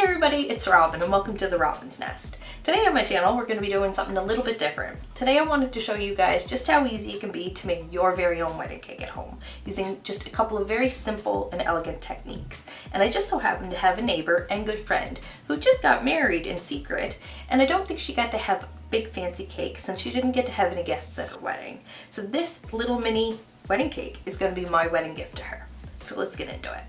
everybody, it's Robin and welcome to the Robin's Nest. Today on my channel we're going to be doing something a little bit different. Today I wanted to show you guys just how easy it can be to make your very own wedding cake at home using just a couple of very simple and elegant techniques. And I just so happen to have a neighbor and good friend who just got married in secret, and I don't think she got to have a big fancy cake since she didn't get to have any guests at her wedding. So this little mini wedding cake is going to be my wedding gift to her. So let's get into it.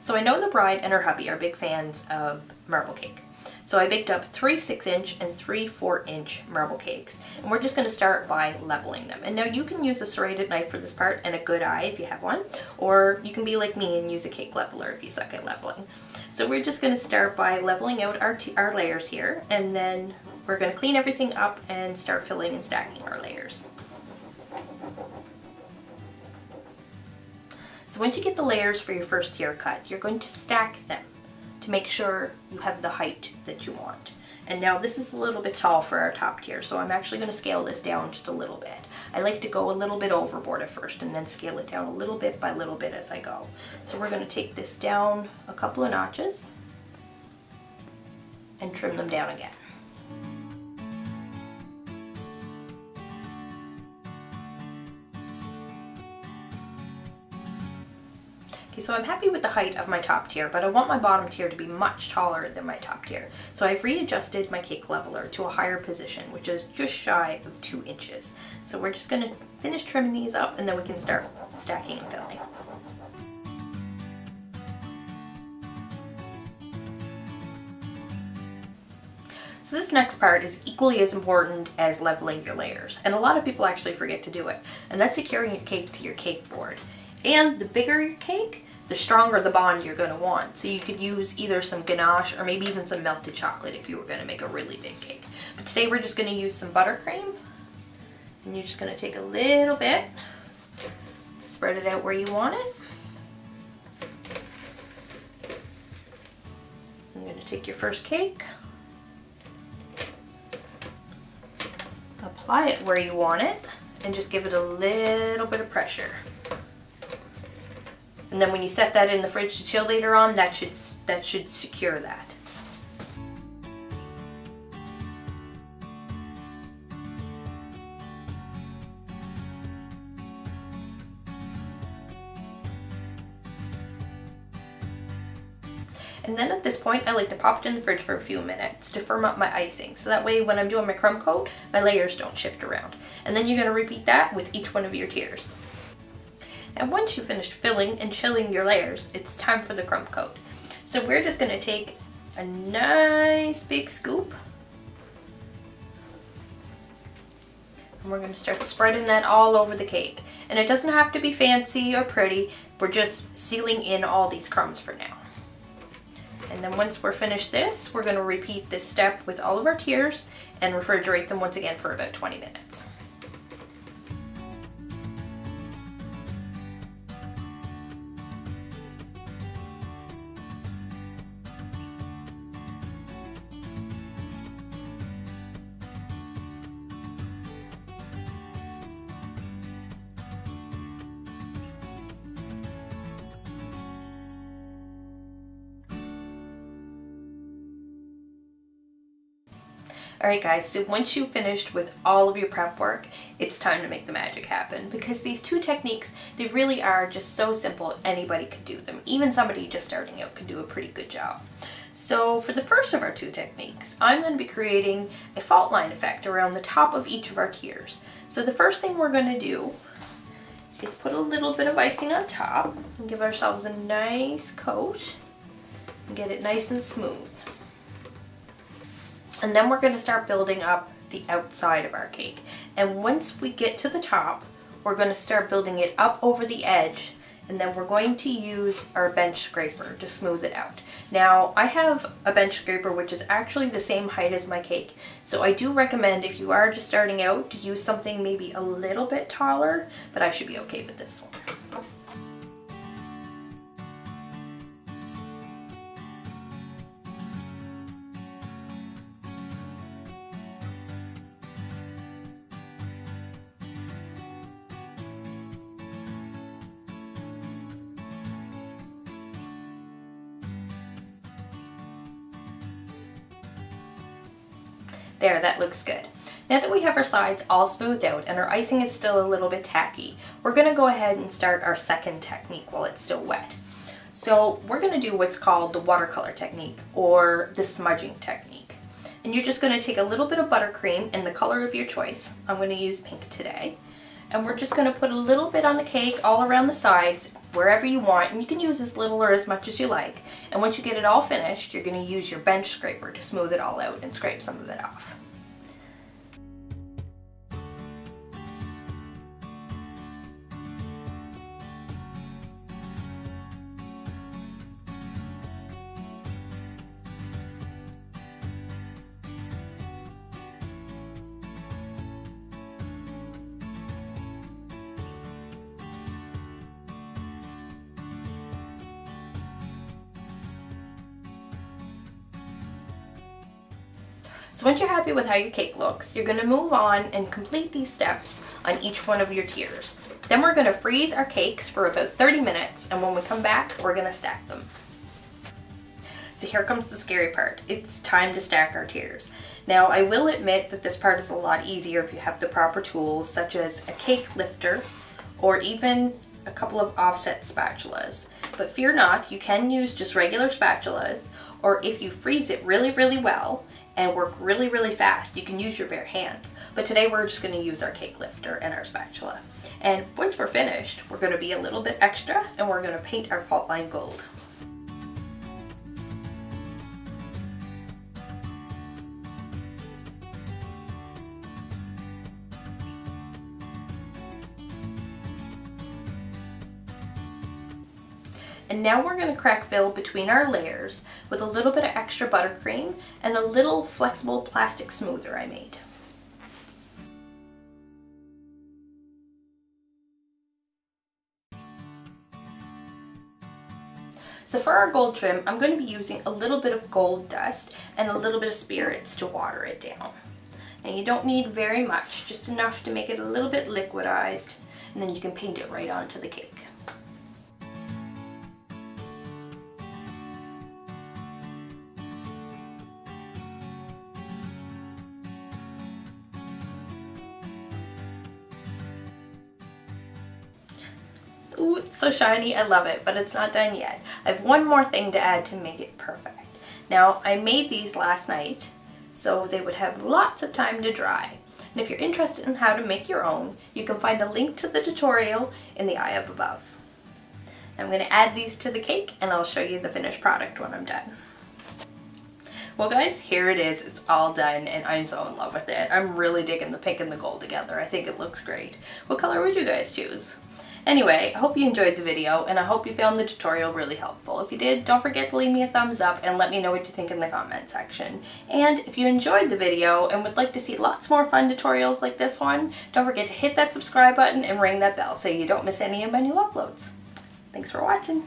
So I know the bride and her hubby are big fans of marble cake. So I baked up 3 6-inch and 3 4-inch marble cakes. And we're just going to start by leveling them. And now you can use a serrated knife for this part and a good eye if you have one. Or you can be like me and use a cake leveler if you suck at leveling. So we're just going to start by leveling out our layers here. And then we're going to clean everything up and start filling and stacking our layers. So once you get the layers for your first tier cut, you're going to stack them to make sure you have the height that you want. And now this is a little bit tall for our top tier, so I'm actually going to scale this down just a little bit. I like to go a little bit overboard at first and then scale it down a little bit by little bit as I go. So we're going to take this down a couple of notches and trim them down again. Okay, so I'm happy with the height of my top tier, but I want my bottom tier to be much taller than my top tier. So I've readjusted my cake leveler to a higher position, which is just shy of 2 inches. So we're just going to finish trimming these up and then we can start stacking and filling. So this next part is equally as important as leveling your layers, and a lot of people actually forget to do it, and that's securing your cake to your cake board. And the bigger your cake, the stronger the bond you're going to want. So you could use either some ganache or maybe even some melted chocolate if you were going to make a really big cake. But today we're just going to use some buttercream. And you're just going to take a little bit, spread it out where you want it. I'm going to take your first cake, apply it where you want it, and just give it a little bit of pressure. And then when you set that in the fridge to chill later on, that should secure that. And then at this point, I like to pop it in the fridge for a few minutes to firm up my icing. So that way when I'm doing my crumb coat, my layers don't shift around. And then you're going to repeat that with each one of your tiers. And once you've finished filling and chilling your layers, it's time for the crumb coat. So we're just going to take a nice big scoop and we're going to start spreading that all over the cake. And it doesn't have to be fancy or pretty, we're just sealing in all these crumbs for now. And then once we're finished this, we're going to repeat this step with all of our tiers and refrigerate them once again for about 20 minutes. Alright guys, so once you've finished with all of your prep work, it's time to make the magic happen, because these two techniques, they really are just so simple, anybody could do them. Even somebody just starting out could do a pretty good job. So for the first of our two techniques, I'm going to be creating a fault line effect around the top of each of our tiers. So the first thing we're going to do is put a little bit of icing on top and give ourselves a nice coat and get it nice and smooth. And then we're going to start building up the outside of our cake. And once we get to the top, we're going to start building it up over the edge, and then we're going to use our bench scraper to smooth it out. Now, I have a bench scraper which is actually the same height as my cake, so I do recommend if you are just starting out to use something maybe a little bit taller, but I should be okay with this one. There, that looks good. Now that we have our sides all smoothed out and our icing is still a little bit tacky, we're going to go ahead and start our second technique while it's still wet. So we're going to do what's called the watercolor technique or the smudging technique. And you're just going to take a little bit of buttercream in the color of your choice. I'm going to use pink today. And we're just going to put a little bit on the cake all around the sides, wherever you want, and you can use as little or as much as you like. And once you get it all finished, you're going to use your bench scraper to smooth it all out and scrape some of it off. So once you're happy with how your cake looks, you're going to move on and complete these steps on each one of your tiers. Then we're going to freeze our cakes for about 30 minutes, and when we come back, we're going to stack them. So here comes the scary part. It's time to stack our tiers. Now I will admit that this part is a lot easier if you have the proper tools, such as a cake lifter or even a couple of offset spatulas. But fear not, you can use just regular spatulas, or if you freeze it really, really well, and work really, really fast, you can use your bare hands. But today we're just going to use our cake lifter and our spatula. And once we're finished, we're going to be a little bit extra and we're going to paint our fault line gold. And now we're going to crack fill between our layers with a little bit of extra buttercream and a little flexible plastic smoother I made. So for our gold trim, I'm going to be using a little bit of gold dust and a little bit of spirits to water it down. And you don't need very much, just enough to make it a little bit liquidized, and then you can paint it right onto the cake. Ooh, it's so shiny, I love it, but it's not done yet. I have one more thing to add to make it perfect. Now, I made these last night, so they would have lots of time to dry. And if you're interested in how to make your own, you can find a link to the tutorial in the eye up above. I'm going to add these to the cake, and I'll show you the finished product when I'm done. Well guys, here it is. It's all done, and I'm so in love with it. I'm really digging the pink and the gold together. I think it looks great. What color would you guys choose? Anyway, I hope you enjoyed the video, and I hope you found the tutorial really helpful. If you did, don't forget to leave me a thumbs up and let me know what you think in the comment section. And if you enjoyed the video and would like to see lots more fun tutorials like this one, don't forget to hit that subscribe button and ring that bell so you don't miss any of my new uploads. Thanks for watching.